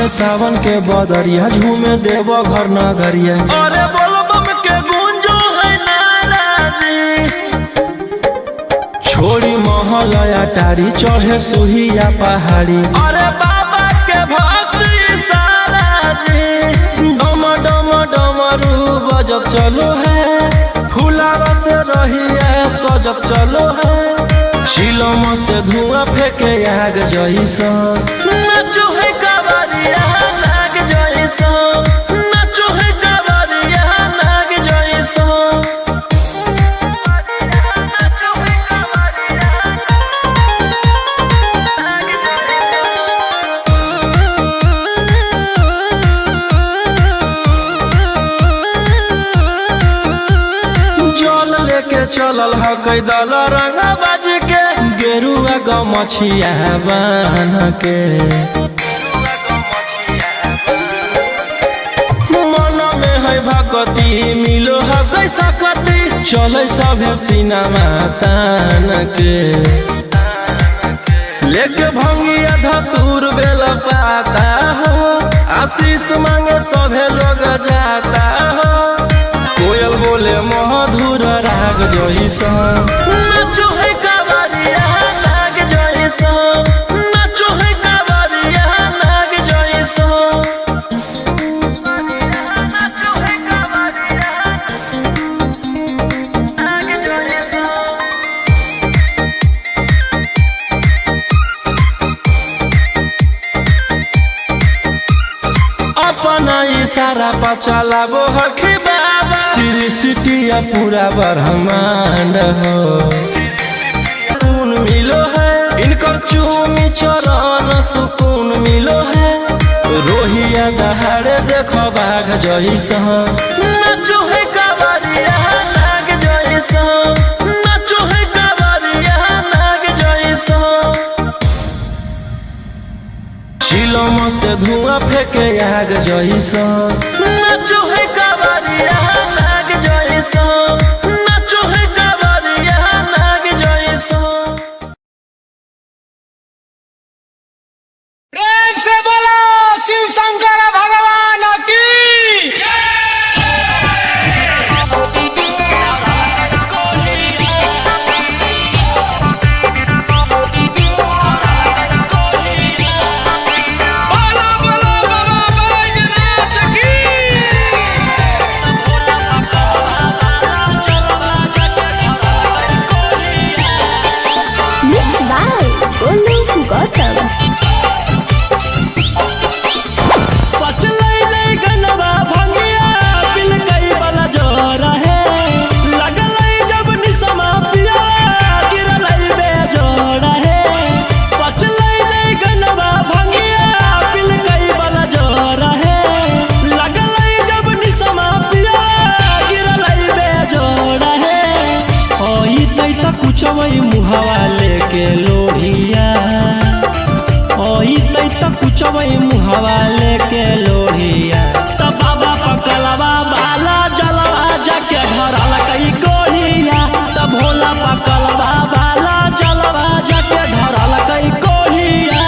बरसे सावन के बदरिया झूमे देव घर नगरिया। अरे बोलबम के गूंजो है नाराजी, छोड़ी महल अटारी चढ़े सुहिया पहाड़ी। अरे बाबा के भक्ति सारा जी, डम डम डमरू बजत चलो है, फुलावा से रहिया सजत चलो है। शिलम से धुआं फेंके आग जइसन, नाचो है कावरिया नाग जइसन, नाचो है कावरिया नाग जइसन। जल लेके चलल ह कैदल रंगा बाज के, गेरुआ गमछिया बान के। मन में है भगती मिलो है कैसा कती, चले सभे सिनेमा तान के। लेके भंगिया धतूर बेल पाता हो, आशीष मांगे सभे लोग जाता हो। कोयल बोले मधुर राग जइसन, नाचो है कावरिया नाग जइसन, नाचो है कावरिया नाग जइसन। नाचो है कावरिया नाग जइसन। अपना इशारा पर चलाबो हखी बाबा, श्री सिटिया पूरा ब्रह्मांड हो। सुकून मिलो है इनकर चूमी चरण, सुकून मिलो है। रोहिया दहाड़े देखो बाघ जइसन, नाचो है कावरिया नाग जइसन, नाचो है कावरिया नाग जइसन। शिलम से धुआं फेंके आग जइसन, नाचो है कावरिया नाग जइसन, नाचो है कावरिया नाग जइसन। प्रेम से बोलो शिव शंकर भगवान की। बोलो बोलो बाबा बैजनाथ की। Mixed by Golu Gautam. पचलै नहीं गनवा भंगिया बिल कई वाला जोर है। लगलै जब निसमा पिया गिरलै बेजोड़ है। पचलै नहीं गनवा भंगिया बिल कई वाला जोर है। लगलै जब निसमा पिया गिरलै बेजोड़ है। ओई तै त कुछवई मुहावा लेके लोढ़िया, ओई तै त कुछवई मुहावा लेके लोढ़िया। त बाबा पकलवा बाला जलवा जाके धरल कई कोढ़िया, त भोला पकलवा बाला जलवा जाके धरल कई कोढ़िया।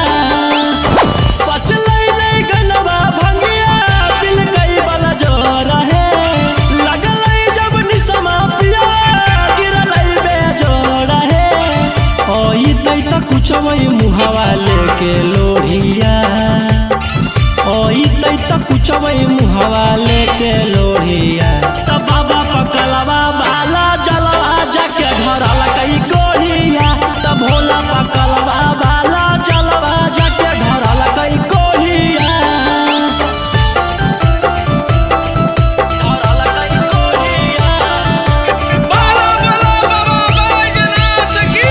पचलै नहीं गनवा भंगिया बिल कई वाला जोर है। लगलै जब निसमा पिया गिरलै बेजोड़ है। ओई तै त कुछवई मुहावा लेके लोढ़िया, ओई तै त कुछवई मुहावा लेके लोढ़िया। त बाबा पकलवा बाला जलवा जाके धरल कई कोढ़िया, त भोला पकलवा बाला जलवा जाके धरल कई कोढ़िया। धरल कई कोढ़िया। बोलो बोलो बाबा बैजनाथ की।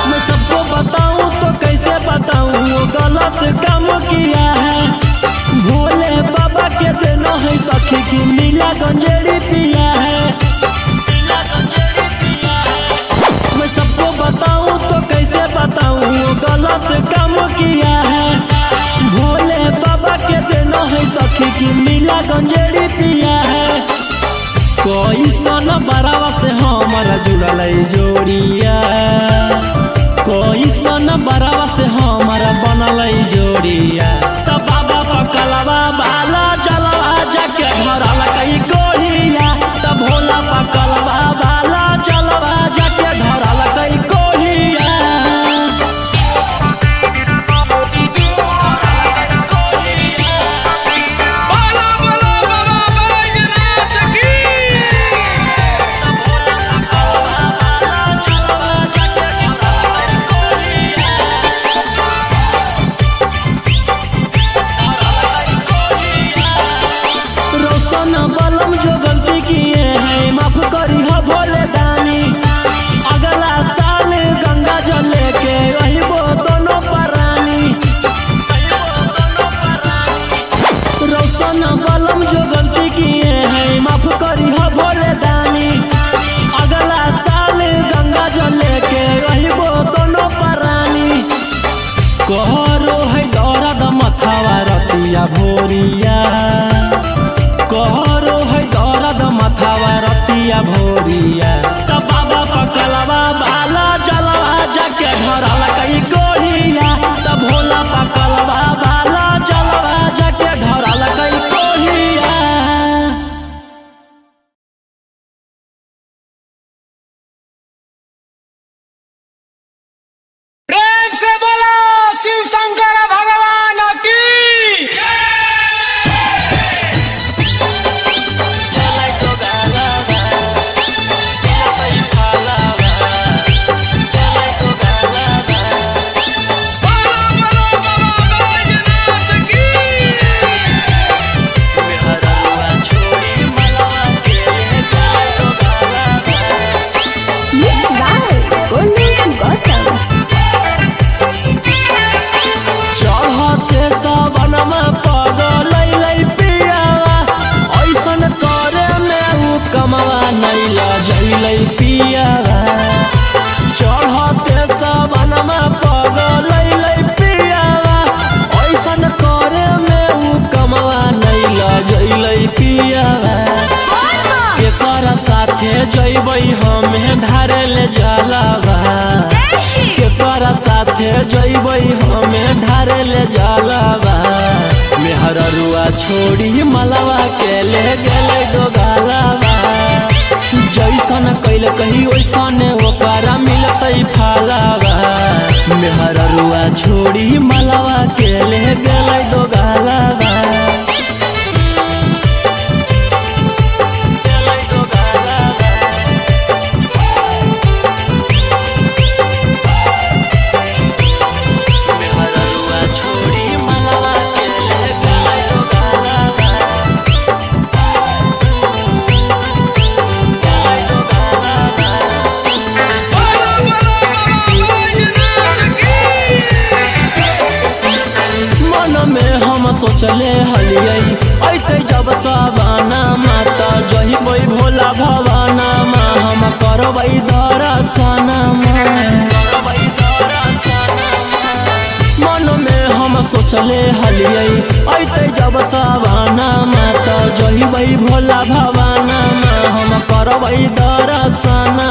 मैं सबको बताऊं तो कैसे बताऊं, वो गलत काम किया है। भोले बाबा के देना है सखी की नीला गंजेड़ी पिया है। मैं सबको बताऊं तो कैसे बताऊं, वो गलत काम किया है। भोले बाबा के देना है सखी सखी की मिला गंजेड़ी पिया है। कोई सन बरावा से हमारा जुड़ल जोड़िया, कोई सन बरावा से हमारा बनल जोड़िया। तब बाबा पकलवा बाला चलवा जाके धरल कई कोहिया, तब भोला पकलवा बाला चलवा जाके धरल कई कोहिया। बोलो बोलो बाबा बैजनाथ की। रोशन बलम जो गलती किए हैं माफ करी हो भोले दानी। अगला साल गंगा जल लेके वही वो दोनों परानी। रोशन बलम जो गलती किए हैं माफ करी हो भोले दानी। अगला साल गंगा जल लेके वही वो दोनों परानी। कहरो है दौरद मथावा रतिया भोरिया, कहरो है दौरद मथावा रतिया भोरिया। तब बाबा पकलवा बाला चलवा जाके धरल कई कोहिया, तब भोला पकलवा बाला चलवा जाके धरल कई कोहिया। प्रेम से बोलो शिव शंकर भगवान की। बोलो बोलो बाबा बैजनाथ की। Mix by Golu Gautam. चढ़ते सावनमा पगलै पियावा, ऐसन करे में उ कमवा नैला जैलै पियावा। चढ़ते सावनमा पगलै पियावा, ऐसन करे में उ कमवा नैला जैलै पियावा। केकर साथे जैबै हमें धारे ले जलावा, केकर साथे जैबै हमें ढारे ले जलावा। मेहररुआ छोड़ी मलवा के ले गेले गोगालावा। जैसन कैल कही वैसन ओकरा मिलतै फलावा। मेहररुआ छोड़ी मलवा के ले गेले गोगालावा। सोचले हलियै ऐते जब सवाना माता जहिबै भोला भवाना मा हम करबै दर्शना मन में हम सोचले हलियै ऐते जब सवाना माता जहिबै भोला भवाना मा हम करबै दर्शना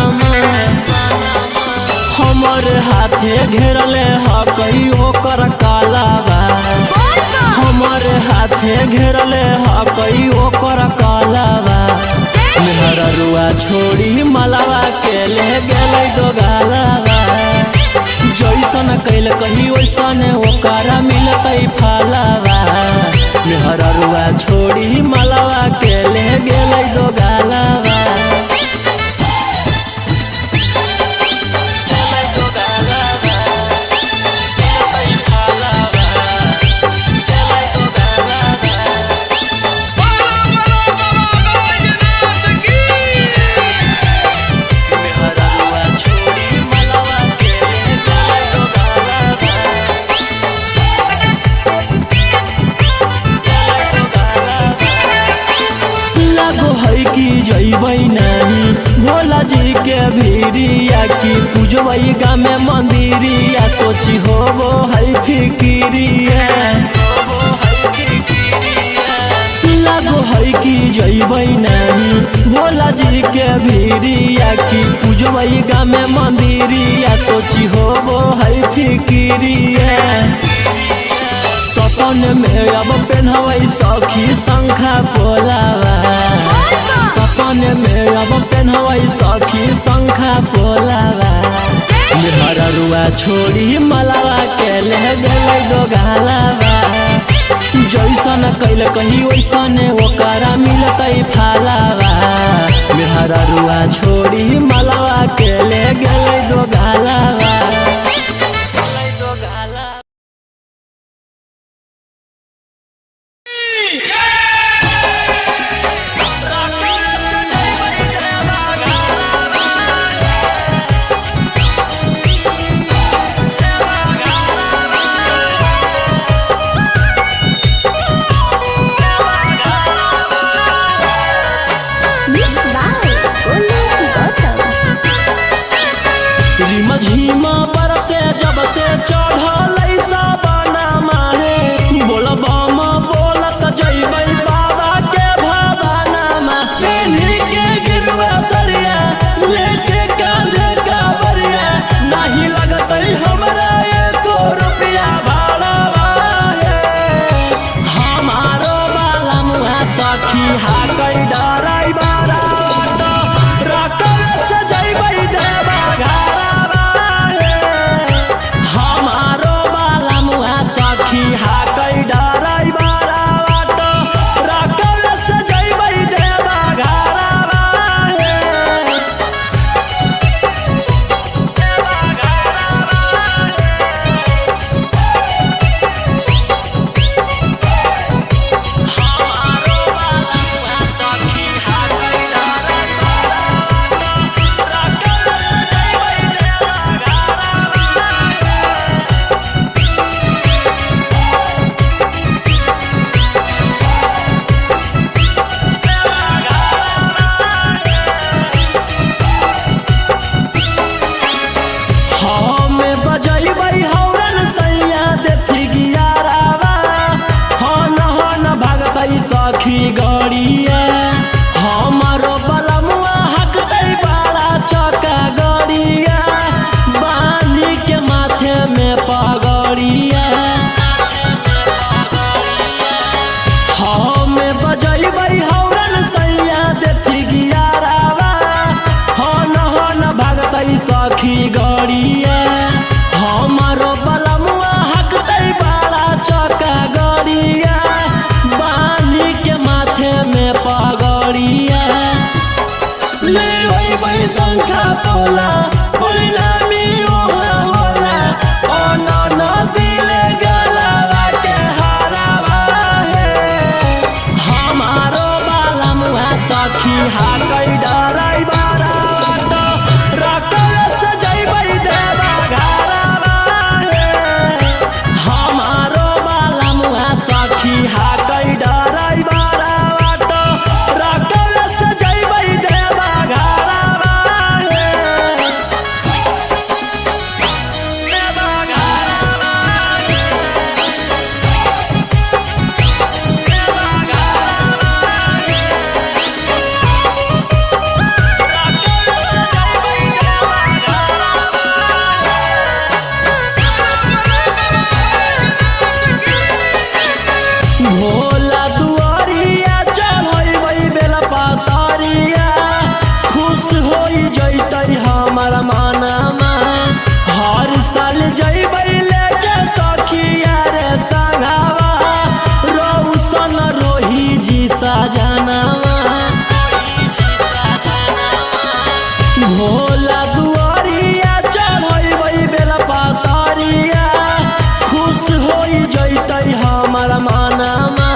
हमर हाथे घेरले ह कई ओकर कालावा। हमर हाथे घेरले ह कई ओकर कालावा। मेहररुआ छोड़ी मलावा के ले गेलै दोगालावा। जैसन कैल कही वैसन ओकरा मिलतै फलावा। मेहररुआ छोड़ी मलावा के ले गेलै दोगालावा। जैबै नहीं भोला जी के भीरिया की पूजबै गामे मंदिरिया सोची होबो है फिकिरिया। जइबै नहीं भोला जी के भीरिया की पूजबै गाँव में मंदिरिया सोची होबो है फिकिरिया सपन में अब पेन्हबै सखी शंखा पोलावा सपन में अब पेन्हबै सखी शंखा पोलावा मेहररुआ छोड़ी मलावा के ले गेलै दोगालावा जैसन कैल कही वैसन ओकरा मिलतै फालावा मेहररुआ छोड़ी मलावा के ले गेलै दोगालावा झीमा बरसे जब से चढ़ल सबना माहे बोलबम बोलत जइबै बाबा के भवनमा पेन्ही के गिरवा सरिया लेके कांधे कावरिया नहीं लगतै हमरा एको रुपया भाड़ावा हमारो बाला मुहा सखी हाकै डराइबारा सखी गड़िया हमारो बलमुआ हकतै बड़ा चौका गड़िया बानी के माथे में पगड़िया हमें बजैबै हौरन सैया देथी गियारावा हन भागतै सखी गड़िया हमारो बलमुआ हकतै बड़ा चौका गड़िया के माथे में पगड़िया ले वही शंखा पोला परिणामी ओहा होला ओ न दिले गलावा के हरावा हमारो बाला मुहा सखी हाकै डराइबारा रखल सजैबै देवा घरावा हमारो बाला मुहा सखी हाकै डराइबारा भोला दुआरिया चढ़ैबै बेल पतरिया खुश होई जइतै हमर मनमा हर साल जइबै लेके सखिया रे संघावा रौशन रोही जी सजनावा भोला दुआरिया चढ़ैबै बेल पतरिया खुश होई जइतै हमर मनमा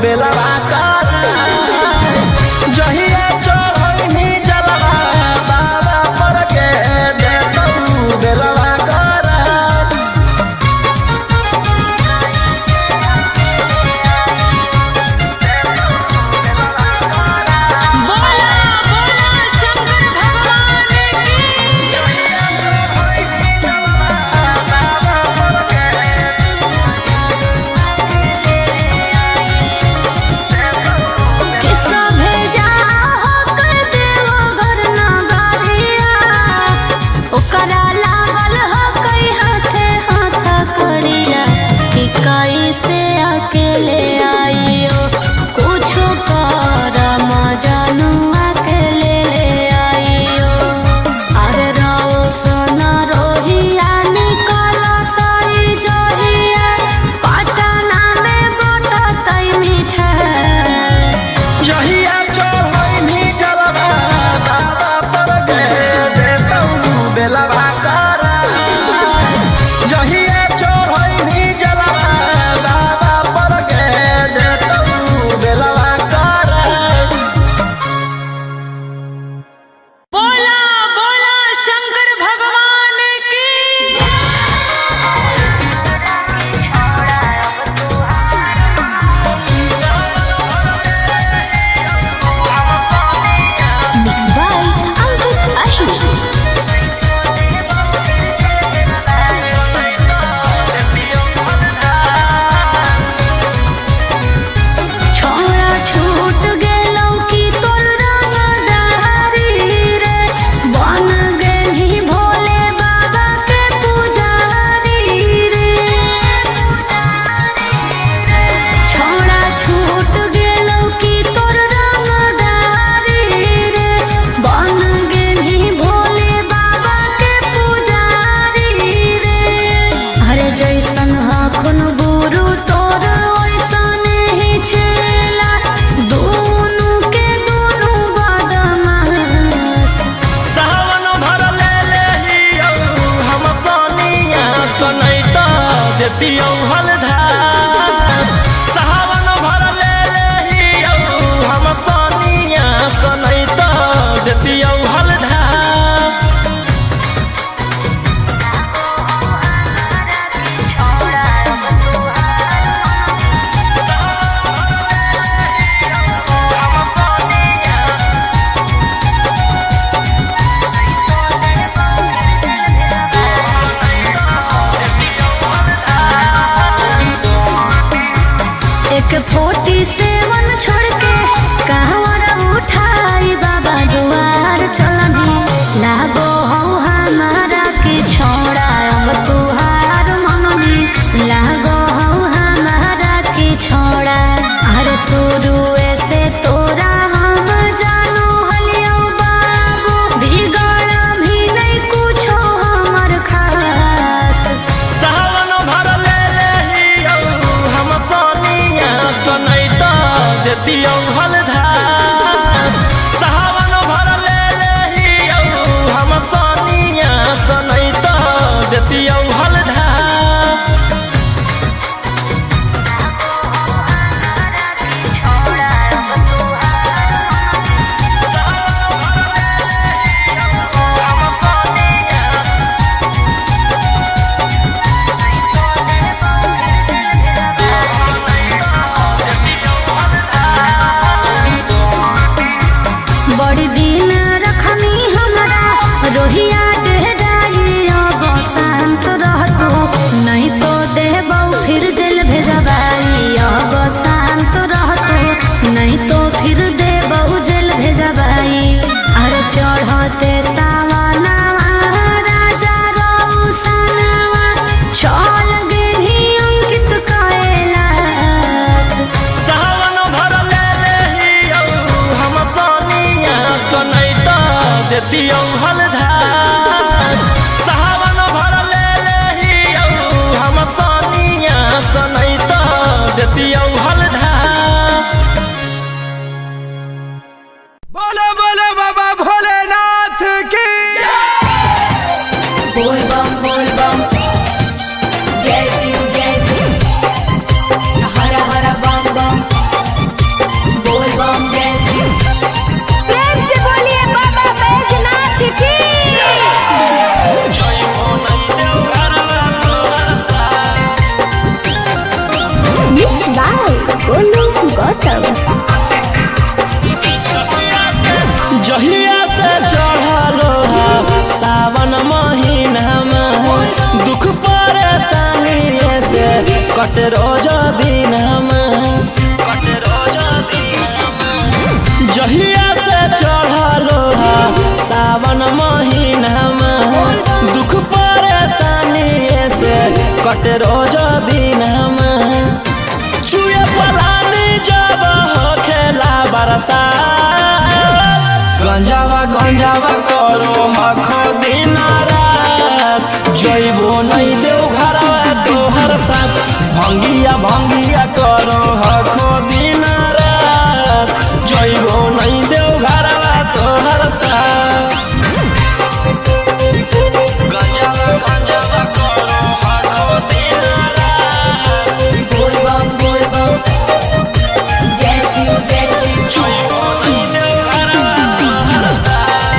बेलवा करा जहिया चढ़नी जलवा बाबा पर के देतौ बेलवा करा। बोला बोला शंकर भगवान की। किस्सा भेजा होकर देवो घर नगरिया, ओकरा लागल हो कई हाथे हाथ करिया कि कैसे अकेले आइयो कुछो कर मजानु अकेले ले आइयो। अरे रहो सोना रोहिया निकलतई जहिया पटना में बटतई मिठाई। जहिया चढ़नी जलवा बाबा पर के देतौ बेलवा करा जहिया चढ़नी जलवा बाबा पर के देतौ बेलवा करा। बोला बोला शंकर भगवान की। Mixed by Ankit Ashmi. छोड़ा छूट गेलौ कि तोर रंगदारी रे, बन गेलही भोले बाबा के पुजारी रे। छोड़ा छूट गेलौ कि तोर रंगदारी रे, बन गेलही भोले बाबा के पुजारी रे। अरे जैसन हखुन गुरु तोर ओइसन ही चेला, दोनों के दोनों बदमाश। सावन भर ले लेहियौ हम सोनिया सनैता देतियौ हलधार। सावन भर ले लेहियौ हम सोनिया सनैता देतियौ हलधार। एक 47 छोड़ के कहवर उठाई बाबा दुआर चलनी। लागो हौ हमारा के छोड़ा अब तुहार मननी, लागो हौ हमारा के छोड़ा। अरे शुरुए से तोरा हम जानो हलियो बाबू, बिगड़ भी नहीं कुछो हमर खास। सावन भर ले लेहियौ हम सोनिया सनैता देतियौ हलधार। सावन भर ले लेहियौ हम सोनिया सनैता देतियौ हलधार। बड़ी दिन रखनी हमरा रोहिया डेराई, अब शांत रहतू नहीं तो देबौ फिर जेल भेजबाई। अब शांत रहतू नहीं तो फिर देबौ जेल भेजबाई। अरे चढ़ते सावनवा राजा रौसनवा, चल गेलही अंकित कैलाश। सावन भर ले लेहियौ हम सोनिया सनैता देतियौ हलधार। सावन भर ले लेहियौ हम सोनिया सनैता देतियौ हलधार। बोलो बोलो बाबा भोलेनाथ की। बोल बम जय शिव हर हर बम बम कटे रोज दिन कटे रोज दिन जहिया से चढ़लो सावन महीना दुख परेशानी से कटे रोज दिन चुए पलानी जब हो खेला बरसा गंजावा गंजावा करो हखो दिन रात जइबो नहीं देव घरवा तोहर साथ भंगिया भंगिया करो हखो दिन रात जइबो नहीं देव घरवा तोहर साथ गंजावा गंजावा करो हखो दिन रात बोल बम जय शिव जइबो नहीं देव घरवा तोहर साथ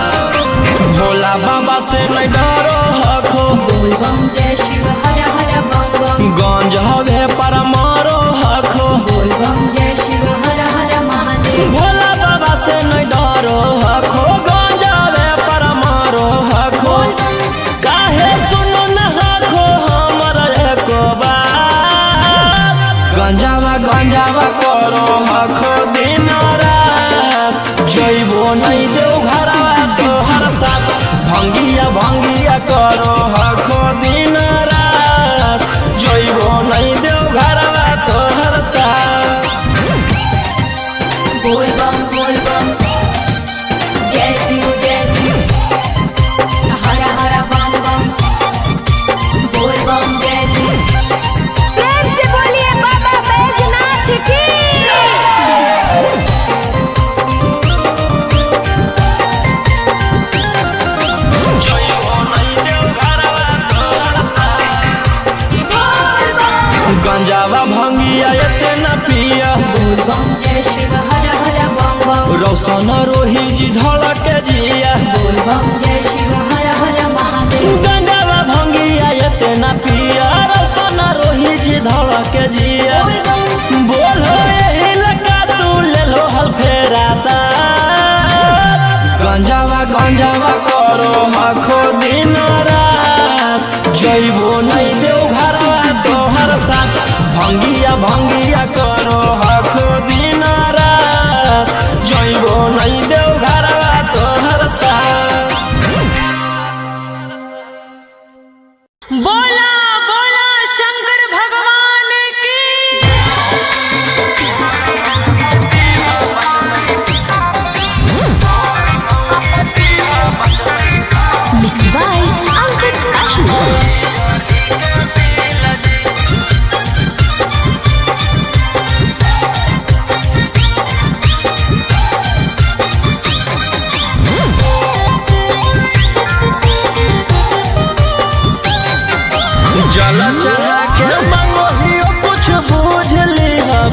भोला बाबा से नहीं डरो हखो बोल बम जय शिव हर हर बम बम गंज हवे पर मारो हखो बोल बम जय शिव हर हर महादेव भोला बाबा से नहीं डरो हखो गंज हवे पर मारो हखो काहे सुनो न हखो हमर एको बात गंजावा गंजावा करो हखो दिन रात जइबो नहीं देव घरवा तोहर साथ भंगिया भंगिया करो हखो दिन रात जइबो नहीं देव घरवा तोहर साथ बोल बम जय शिव हर हर बम बम बोल बम जय शिव प्रेम से बोलिए बाबा बैजनाथ की जइबो नहीं देव घरवा तोहर साथ गंजावा भंगिया एते न पिया बोल बम जय शिव हर हर बम बम रौशन रोही जी धड़क जिया बोल बम जय शिव हर हर महादेव गंजावा भंगिया एते न पिया रौशन रोही जी धड़क जिया बोलो यही लगा तू ले लो हल फेरा सा गंजावा गंजावा करो हखो दिन रात जइबो नहीं देव घरवा तोहर साथ भंगिया भंगिया करो हखो दिन रात जइबो नहीं देव घरवा तोहर साथ बोला बोला शंकर भगवान की Mixed by Ankit Ashur. जल चढ़ा के मांगो हियो कुछ बूझ ली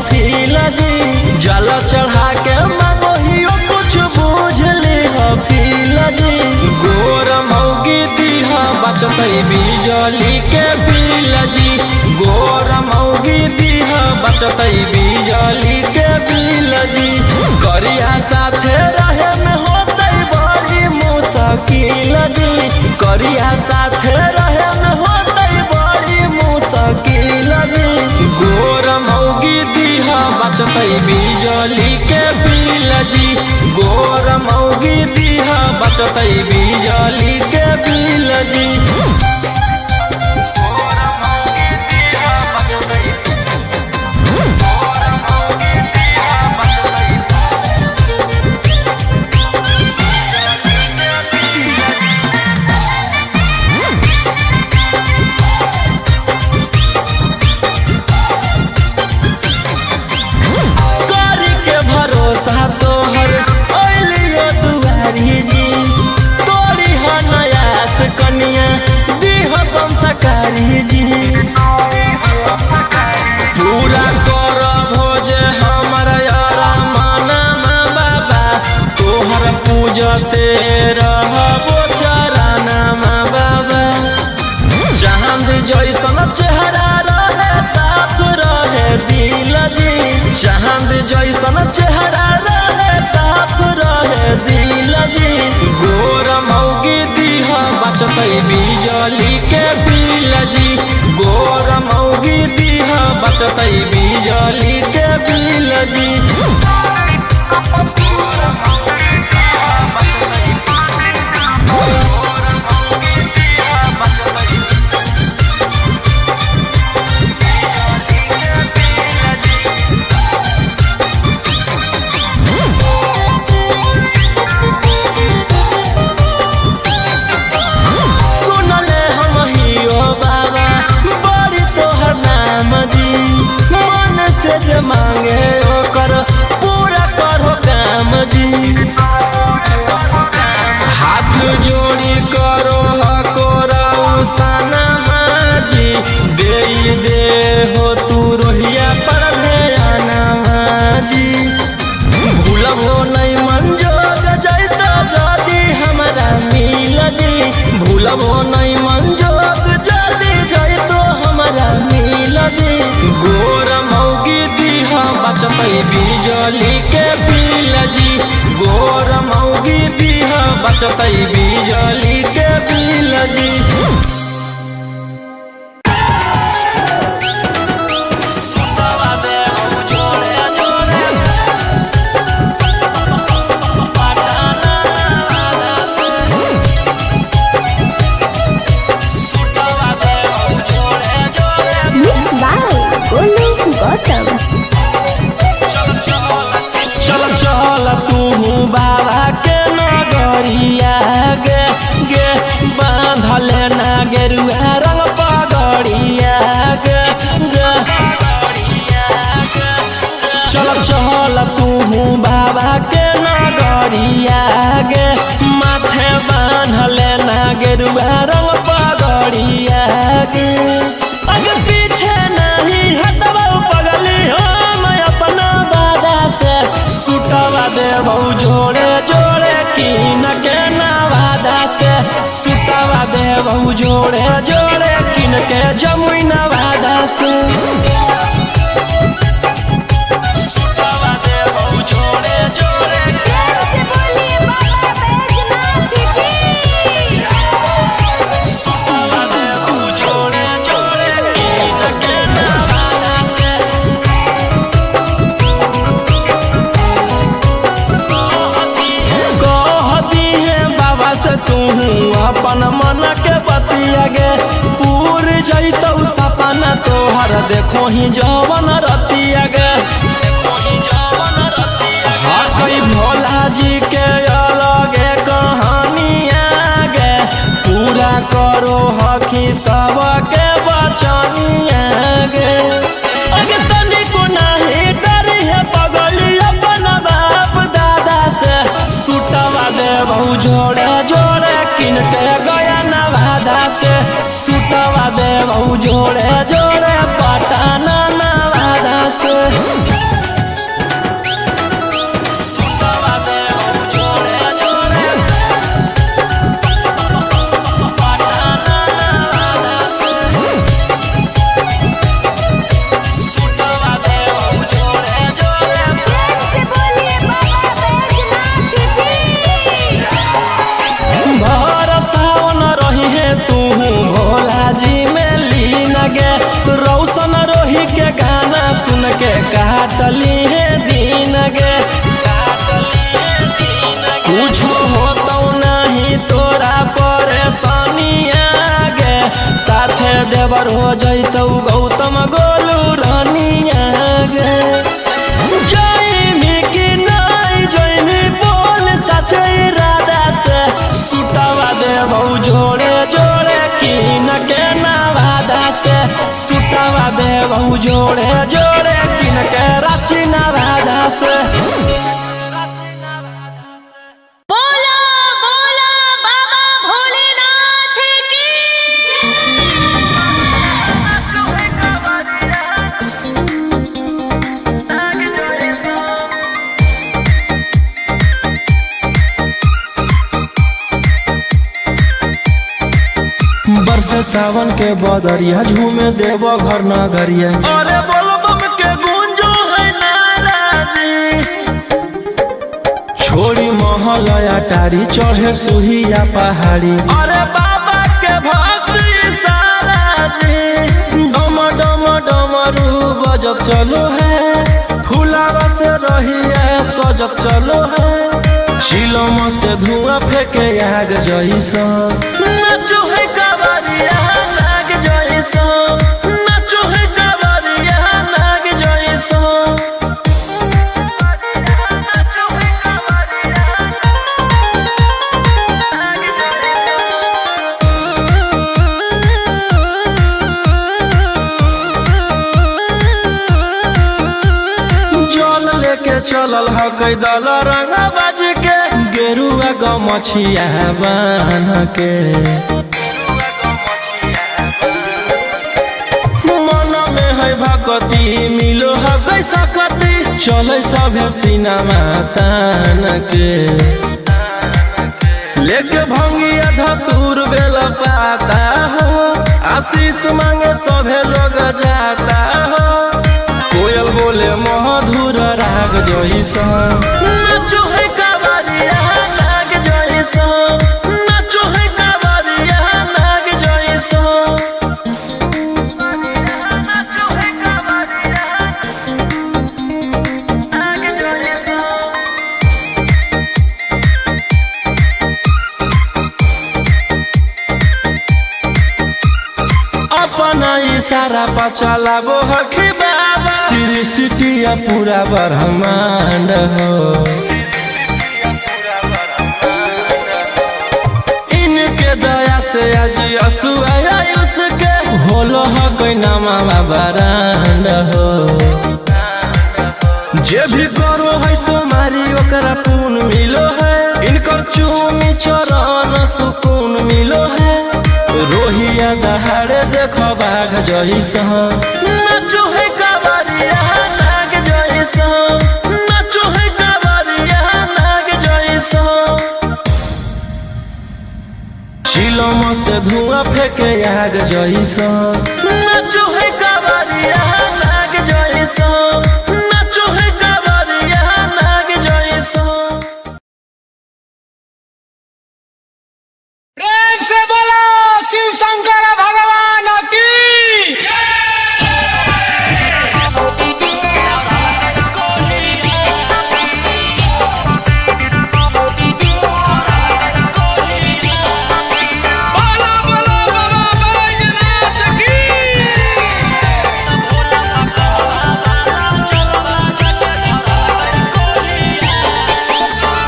फील जी जल चढ़ा के मांगो हियो कुछ बूझ ली फील जी गोर मौगी दीहा बचतै बिजली के बिल जी गोर मौगी दीहा बचतै बिजली के बिल जी करिया साथे रहे में होतै बड़ी मुश्किल जी करिया साथे रहे में होतै बड़ी मुश्किल जी गोर मौगी दीहा बचतै बिजली के बिल जी गोर मौगी दीहा बचतै बिजली के बिल जी करी के भरोसा तोहर अइलियो दुआरी जी तोरी हनयास कनिया दीह संस्कारी जी पूरा कर भोज हमर यारा माना बाबा तोहर पूजते रहबो चराना बाबा चांद जैसन चेहरा रहे साफ रहे दिल जी चांद जैसन चेहरा रहे साफ रहे दिल जी गोर मौ बचतई बिजली के बिल जी गोर मौगी दीह बचतई बिजली के बिल जी। जे मांगे ओकर पूरा करो काम जी। हाथ जोड़ी करो हकोरा सना माजी दे हो तू रोहिया पर ध्याना माजी। भूलबो नहीं मंजोग जैता जदी हमरा मिल जी भूलबो नहीं मंजोग जदी जैतो हमरा मिल जी। गोर मौगी दीह बचतई बिजली के बिल जी गोर मौगी दीह बचतई बिजली के बिल जी। चल चल तू बाबा के नगरिया गे गे बांधले ना गेरुआ रंग पगड़िया गे गे। चल चल तू बाबा के नगरिया गे माथे बांधले ना गेरुआ रंग पगड़िया गे। अगर पीछे नहीं हटबा पगली हम अपना बादा से सुटवा देबौ जोड़े जोड़े कीन के नवादा से सुटवा देबौ जोड़े जोड़े कीन के जमुई नवादा से। सुटवा देबौ जोड़े जोड़े सुटवा देबौ जोड़े जोड़े कीन के नवादा से। तू अपन मन के बतिया गे पूर जैतौ सपना तोहर देखो ही जवन रतिया गे। हकई भोला जी के अलगे कहानिया गे पूरा करो हकी सबके बचनिया गे। अगे तनिको नहीं डरी है पगली अपन बाप दादा से सुटवा देबौ जोड़े जोड़े किन के गया नवादा से सुटवा देबौ जोड़े जोड़े पटना नवादा से। सुटवा देबौ जोड़े जोड़े पटना नवादा से। सुटवा देबौ जोड़े जोड़े भर सावन रही है तू भोला जी में लीन गे रौशन रोही के गाना सुन के काटली है दिन गे। कुछ होतौ नहीं तोरा परेशानिया गे साथे देवर हो जैतौ गौतम गोलू रानिया गे। जैनी की नहीं जैनी बोल सचे इरादा से सुटवा देबौ जोड़े जोड़े कीन के नवादा से सुटवा देबौ जोड़े जोड़े कीन के रांची नवादा से। बोला बोला बाबा भोलेनाथ की बरसे सावन के बदरिया झूमे देवो घर नगरिया। अरे बोलबम के गूंजो है नाराजी छोड़ी महलया टारी चढ़े सुहिया पहाड़ी। अरे बाबा भक्त इशारा जी डम डम डमरू बजत चलो है फुलावा से रही है सजत चलो है शिलम से धुआं फेंके आग जैसा नाचो है कावरिया नाग जैसा नाचो है कावरिया नाग जैसा जल लेके चलल ह कैदल रंग बाज के गेरुआ गमछिया बान्ह के मन में है भक्ति मिलो है कैसा कति चले सब सिनेमा तान के लेके भंगिया धतूर बेल पाता हो आशीष मांगे सभे लोग जाता हो कोयल बोले मधुर राग जैसा नाचो है कावरिया नाग जैसा नाचो है कावरिया नाग जैसा नाचो है कावरिया नाग जैसा अपना इशारा पर चलाबो हखी बाबा श्री सिटिया पूरा ब्रह्मांड हो इनके दया से आज आयुष के होलो है कोई नामा बरांड हो जे भी करो है सोमारी ओकरा पुण्य मिलो है इनकर चूमी चरण सुकून मिलो है रोहिया दहाड़े देखो बाघ जैसा नाचो है कावरिया नाग जैसा नाचो है कावरिया नाग जैसा शिलम से धुआं फेंके आग जैसा नाचो है कावरिया नाग जैसा नाचो है कावरिया नाग जैसा प्रेम से बोलो शिव शंकर भगवान की बोलो बोलो बाबा बैजनाथ की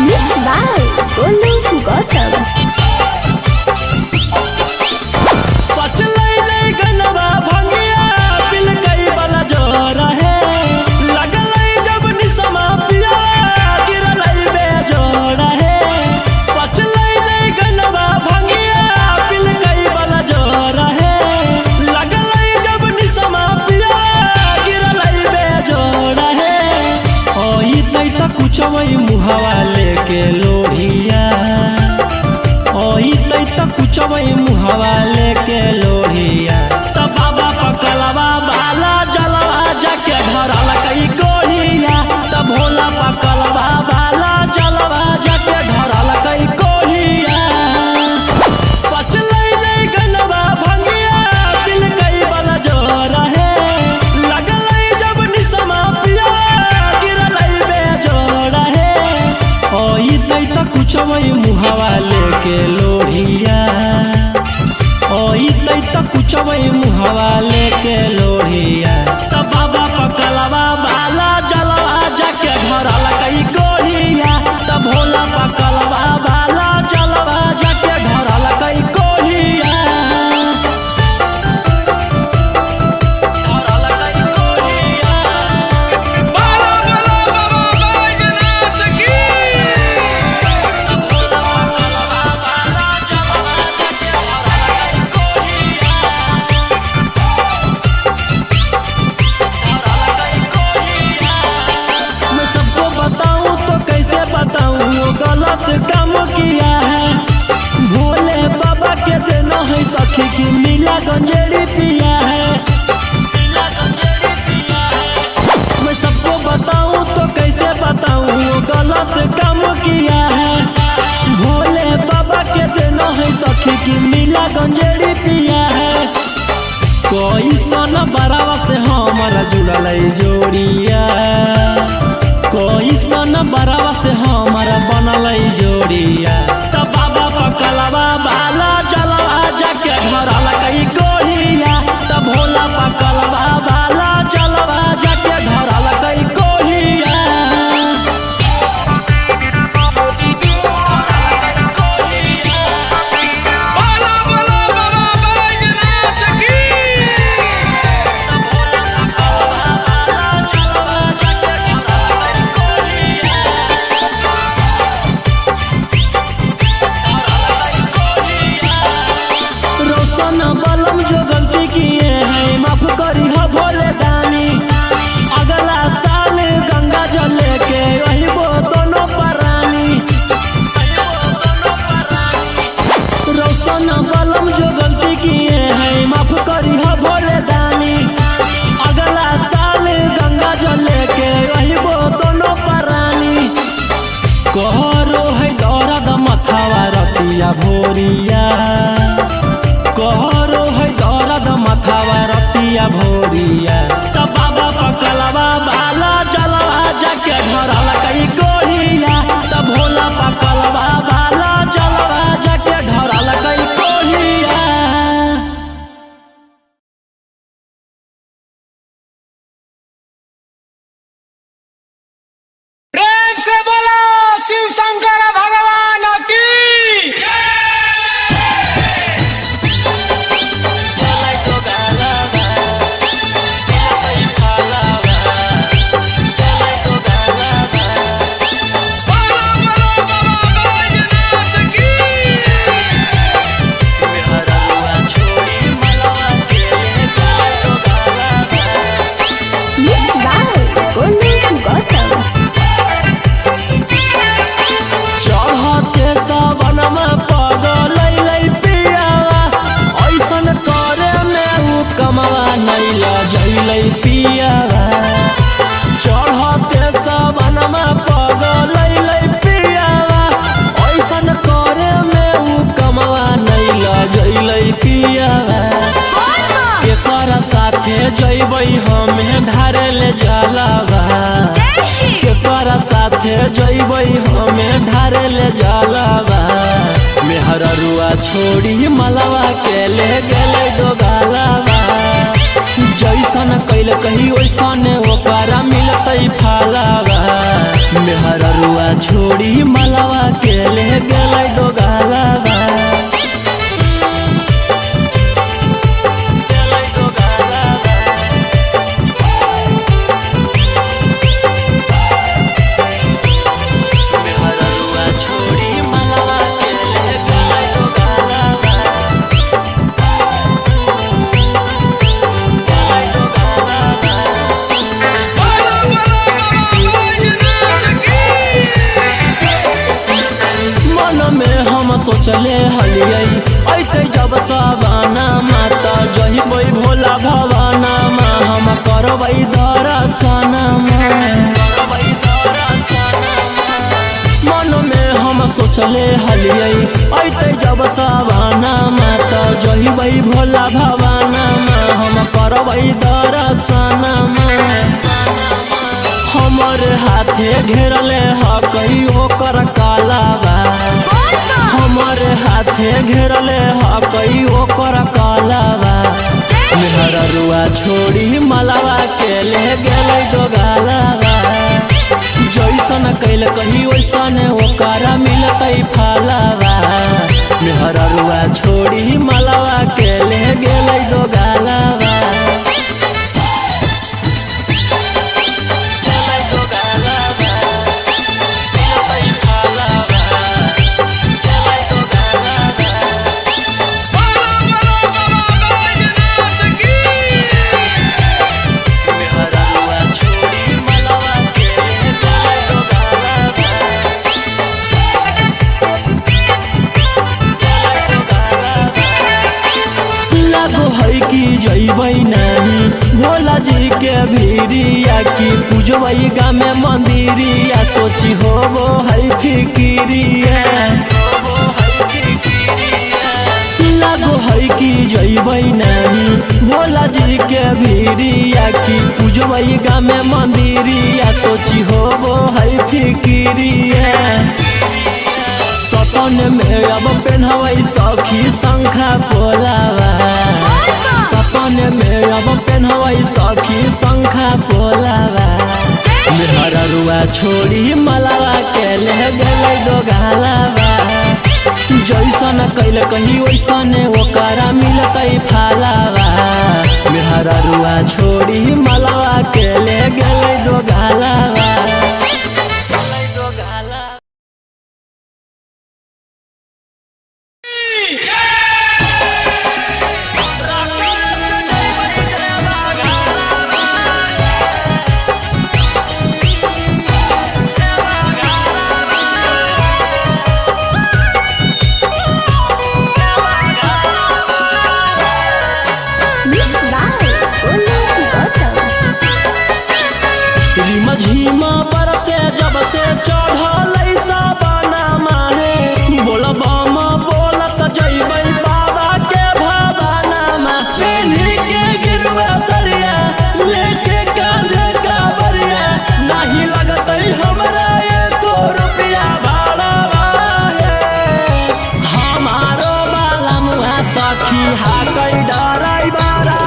Mixed by Golu Gautam. पचलै नहीं गनवा भंगिया बिल कई वाला जोर है लगलै जब निसमा पिया गिरलै बेजोड़ है पचलै नहीं गनवा भंगिया बिल कई वाला जोर है लगलै जब निसमा पिया गिरलै बेजोड़ है ओई तई त कुछवई मुहावा लेके लोढ़िया ओई तई त कुछवई मुहावा लेके लोढ़िया त बाबा पकलवा बाला जलवा जाके धरल कई कोढ़िया त भोला पकलवा बाला जलवा जाके धरल कई कोढ़िया पचलै नहीं गनवा भंगिया दिल कई वाला जोर है लगलै जब निसमा पिया गिरलै बेजोड़ है ओई तई त कुछवई मुहावा लेके लोढ़िया ओई तई त कुछवई मुहावा लेके लोढ़िया त बाबा पकलवा बाला जलवा जाके धरल कई कोढ़िया त भोला पकलवा बाला जलवा जाके धरल कई कोढ़िया धरल कई कोढ़िया बोलो बोलो बाबा बैजनाथ की मैं सबको बताऊं तो कैसे बताऊं वो गलत काम किया है भोले बाबा के देना है सखी की मिला गंजेड़ी पिया है मैं सबको बताऊं तो कैसे बताऊं वो गलत काम किया है भोले बाबा के देना है सखी की मिला गंजेड़ी कैसन बरावा से हमारा जुड़ल जोड़िया, कैसन बरावा से हमारा बनल जोड़िया। तब बाबा पकलवा बाला चलवा जाके धरल कई कोहिया, तब भोला पकलवा बाला चलवा जाके धरल कई कोहिया। बोला बोला बाबा बैजनाथ की रोशन बलम जो गलती किए हैं माफ करी हो भोले दानी, अगला साल गंगा जल लेके वही वो दोनों परानी। रोशन बलम जो गलती किए हैं माफ करी हो भोले दानी, अगला साल गंगा जल लेके वही वो दोनों परानी। कहरो है दौरद मथावा रतिया भोरिया, कहरो है दौरद मथावा रतिया भोरिया। तब बाबा पकलवा बाला चलवा जाके धरल कई कोहिया, तब भोला पकलवा बाला चलवा जाके धरल कई कोहिया। प्रेम से बोला शिव शंकर भगवान की Mixed by Golu Gautam. चढ़ते सावनमा पगल पियावा, ऐसन करे में उ कमवा नैला जैलै पियावा। चढ़ते सावनमा पगल पियावा, ऐसन करे में उ कमवा नैला जैलै पियावा। केकर साथे जैबै हमें धारे ले जलावा, केकर साथे जैबै हमें धारे ले जलावा। मेहररुआ छोड़ी मलवा के ले गेलै दोगालावा, जैसन कैल कही वैसन ओकरा मिलतै फलावा। मेहररुआ छोड़ी मलवा के ले गेलै दोगालावा। सोचले हलियै ऐते जब सवाना माता जहिबै भोला भवाना मा, हम करबै दर्शना मन में हम सोचले हलियै ऐते जब सवाना माता जहिबै भोला भवाना मा, हम करबै दर्शना हमर हाथे घेरले ह कही ओकर कालावा, हमर हाथे घेरले ह कई ओकर कालावा। मेहररुआ छोड़ी मलावा के ले गेलै दोगालावा, जैसन कैल कही वैसन ओकरा मिलतै फलावा। मेहररुआ छोड़ी मलावा के ले गेलै दोगालावा। जैबै नहीं भोला जी के भीरिया की पूजबै गामे मंदिरिया, सोची होबो है फिकिरिया। लागो है कि जैबै नहीं भोला जी के भीरिया की पूजवई गाँव में मंदिरिया सोची हो वो है फिकिरिया सपन में अब पेन्हवई सखी शंखा पोलावा सपन में अब पेन्हवई सखी शंखा पोलावा मेहररुआ छोड़ी मलावा के ले गेलै दोगालावा जैसन कैल कहीं वैसन ओकरा मिलतै फालावा मेहररुआ छोड़ी मलावा के ले गेलै दोगालावा झीमा बरसे जब से चढ़ल साबना माहे बोलबम बोलत जइबै बाबा के भवाना में पेन्ही के गिरवा सरिया लेके कांधे कावरिया नहीं लगतै हमरा एको रुपया भाड़ा हमारो बाला मुहा सखी हाकै डराई बारा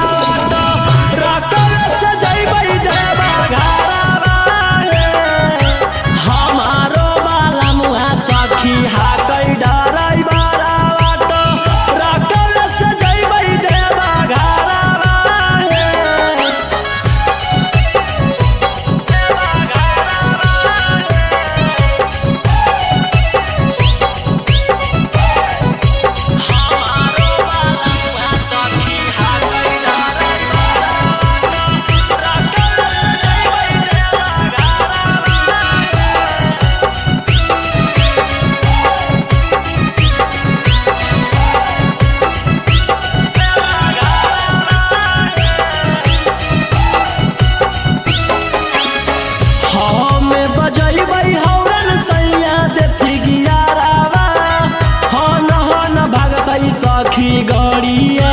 सखी गड़िया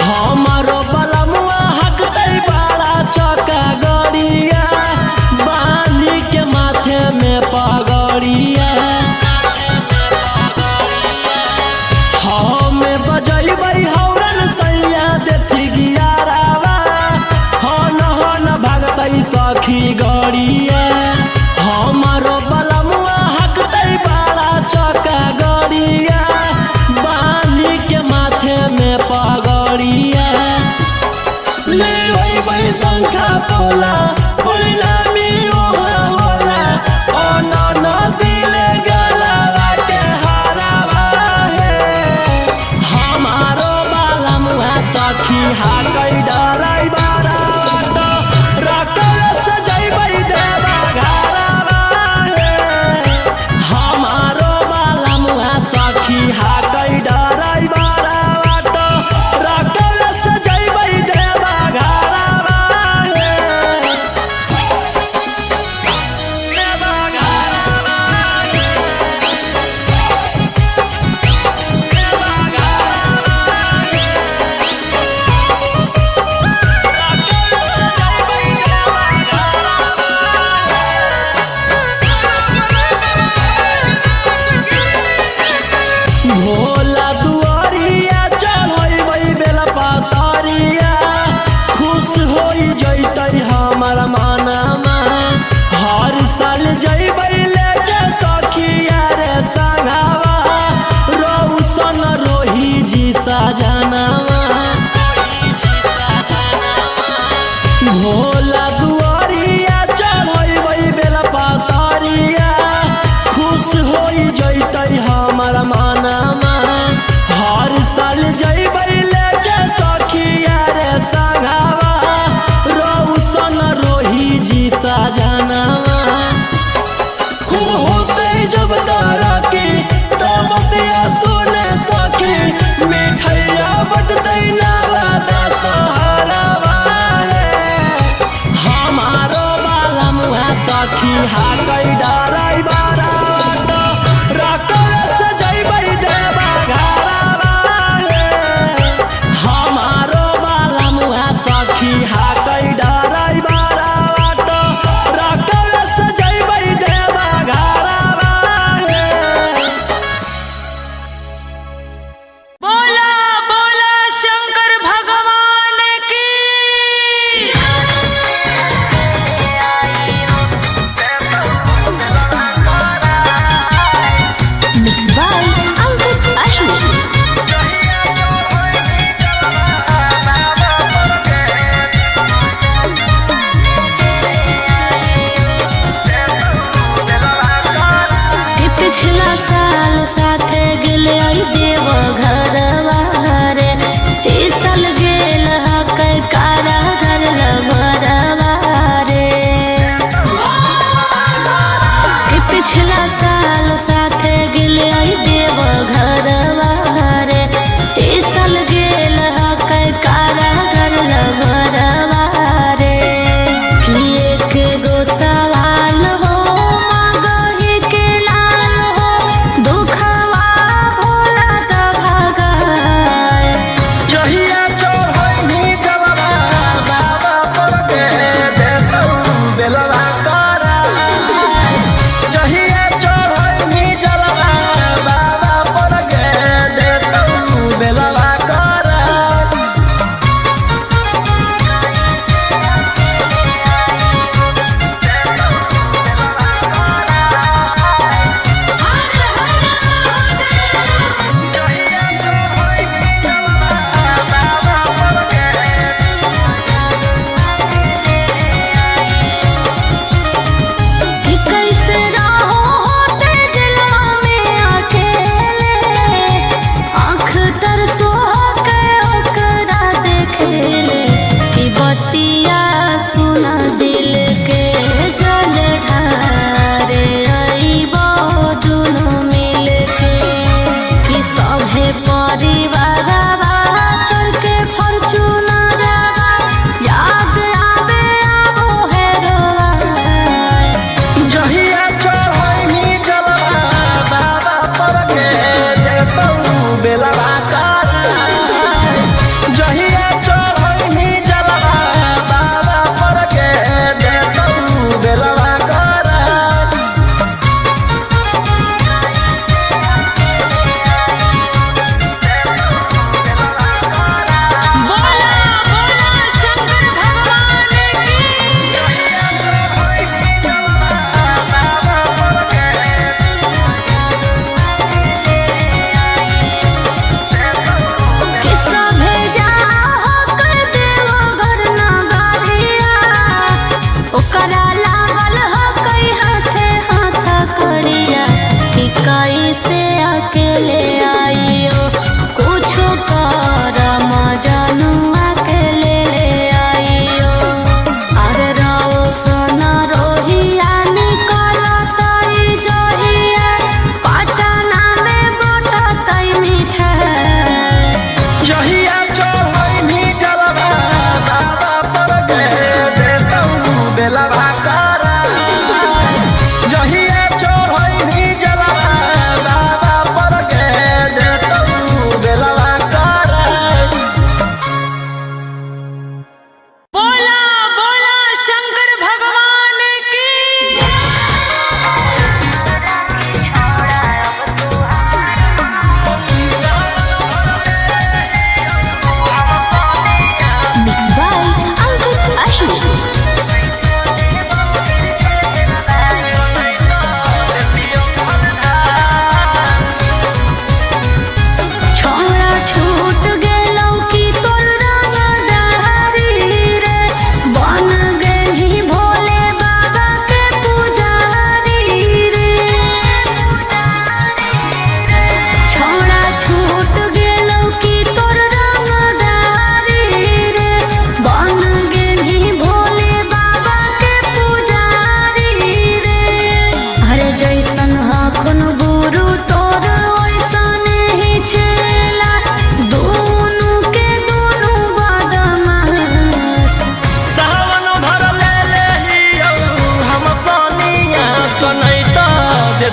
हमारो बलमुआ हकतै बड़ा चौका गड़िया बाली के माथे में पगड़िया हमें बजैबै हौरन सैया देथी गियारावा हन भागतै सखी गड़िया हमारो बलमुआ हकतै बड़ा चौका गड़िया के माथे में पगड़िया ले वही शंखा पोला बोला मियो होला ओ न दिले गलावा के हरावा हमारो बाला मुहा सखी हाकै डराई बारा रखल सजैबै देवा घरावा हमारो बाला मुहा सखी हाकै डराई भोला दुआरिया चढ़ैबै बेला पातरिया खुश होई जैतै हमर मनमा हर साल जइबै लेके सखिया रे संघावा रौशन रोही जी सजनावा भोला दुआरिया चढ़ैबै बेला पातरिया खुश होई जैतै हमर मनमा हर साल जइबै लेके सखिया रे संघावा रौशन रोही जी सजनावा खूब होतै जब तारा की तब दिया सुने सखी मिठैया बटतै नवादा सहारावा हमारो बाला मुहा सखी हाकै डराई बारा हमारो बाला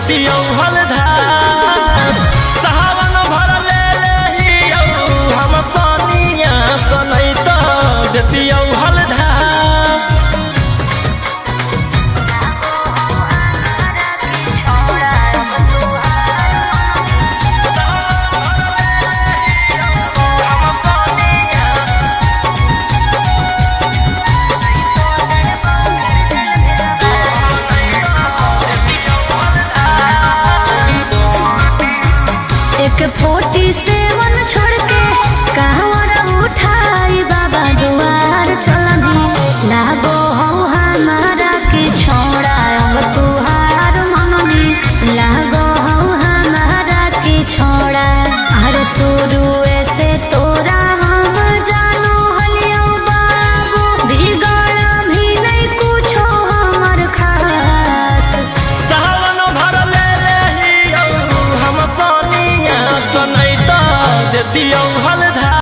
देतियौ हलधार सावन भर ले लेहियौ हम सनिया सनैत देतियौ हलधार एक 47 छोड़ के कहवर उठाई बाबा दुआर चलनी लागो हो हमारा के छोड़ा अब तुहार मननी लागो हो हमारा के छोड़ा हर शुरू से तोरा हम जानो हलियो बाबू बिगड़ भी नहीं कुछो हमर खास सावन भर ले लेहियौ हम सनिया सनैत देतियौ हल